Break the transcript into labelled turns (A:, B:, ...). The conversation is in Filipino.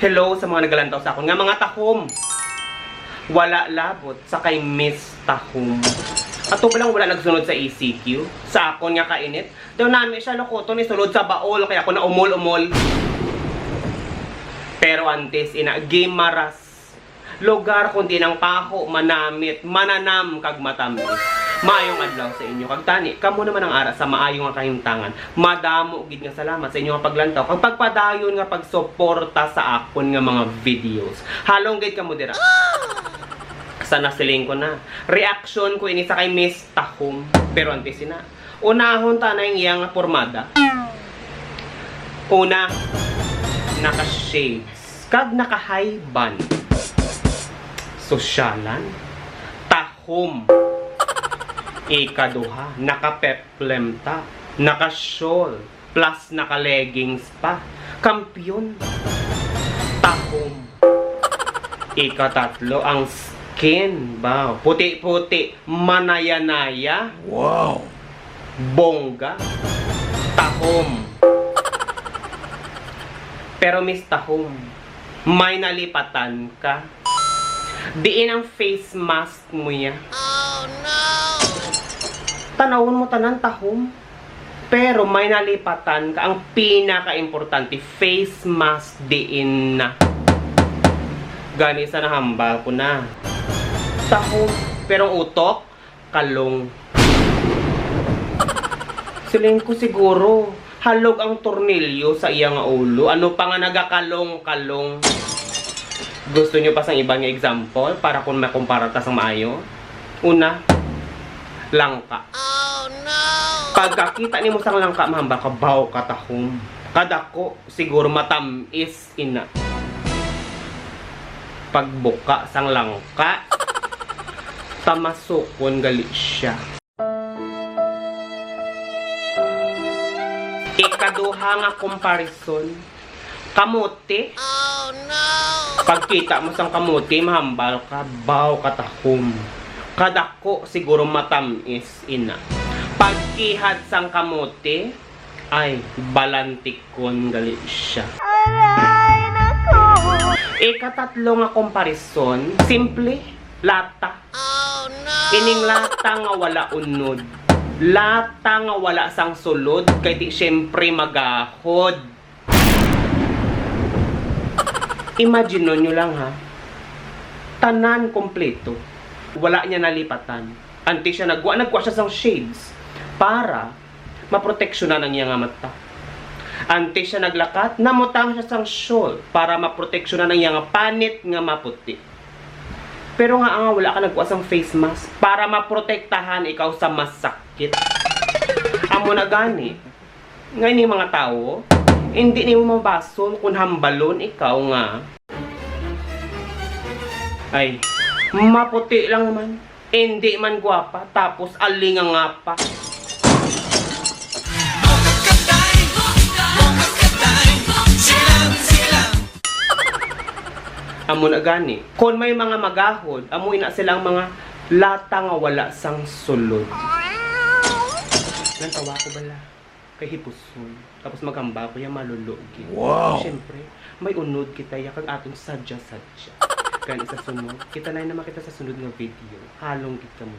A: Hello sa mga nagalantaw sa akon nga mga takom. Wala labot sa kay Miss Takom. Ato ba lang wala nagsunod sa ECQ? Sa akon nga kainit. Daw nami siya lokoto ni sulod sa baol kaya ako na umol-umol. Pero antes ina game maras. Lugar kundi ng paho, manamit, mananam kag matamis. Maayong adlaw sa inyo. Kag tani, kamo naman ang ara sa maayong nga kahimtangan. Madamo gid nga salamat sa inyo nga paglantaw. Kag pagpadayon nga pagsuporta sa akon nga mga videos. Halong gid kamo dira. Sana siling ko na. Reaction ko ini sa kay Miss Takom. Pero antes ina. Unahon ta na yung iyang pormada. Una, naka-shades. Kag naka-high band. Sosyalan. Takom. Ikaduha, naka-peplemta, naka-shawl, plus naka-leggings pa. Kampiyon. Takom. Ikatatlo, ang skin. Wow. Puti-puti. Manaya-naya.
B: Wow.
A: Bongga. Takom. Pero Miss Takom, may nalipatan ka. Diin ang face mask mo ya.
C: Oh no!
A: Tanawon mo tanan Takom. Pero may nalipatan ka. Ang pinaka-importante, face mask diin na. Gani sa nahambal ko na. Takom. Pero ang utok, kalong. Siling ko siguro, halog ang tornilyo sa iyang ulo. Ano pa nga nagakalong-kalong? Gusto nyo pa sang ibang example para kung makumpara ta sa maayo? Una, langka.
C: Oh no!
A: Pagkakita ni mo sang langka, mahamba ka baw katahom. Kadako, siguro matamis ina. Pagbuka sang langka, tamasukon gali siya. Ikaduha nga comparison, kamote.
C: Oh no!
A: Pagkita mo sang kamote, mahambal ka, baw katahom. Kadako, siguro matamis ina. Pagkihad sang kamote, ay balantikon gali siya.
C: Aray nako!
A: Ikatatlo nga comparison, simple, lata.
C: Oh no!
A: Ining lata nga wala unod. Lata nga wala sang sulod, kay di syempre magahod. Imagine nyo lang ha, tanan kompleto. Wala niya nalipatan. Anti siya nagwa siya sang shades para maproteksyonan ang iyang mata. Anti siya naglakat, namutang siya sang shawl para maproteksyonan ang iyang panit nga maputi. Pero nga wala ka nagwa sang face mask para maprotektahan ikaw sa masakit. Amo na gani. Ngayon ni mga tao, hindi ni mo mabasol kung hambalon ikaw nga. Ay, maputi lang man. Hindi man gwapa, tapos alinga nga pa. Amo na gani. Kung may mga magahod, amo ina silang mga lata nga wala sang sulod. Nantawa ko bala. Kay hipuson. Tapos magamba ko yung malulugi.
B: Wow.
A: Siyempre, may unod kita ya kag atong sadya-sadya. Kaya sa sunod, kita na naman kita sa sunod nga video. Halong kita mo.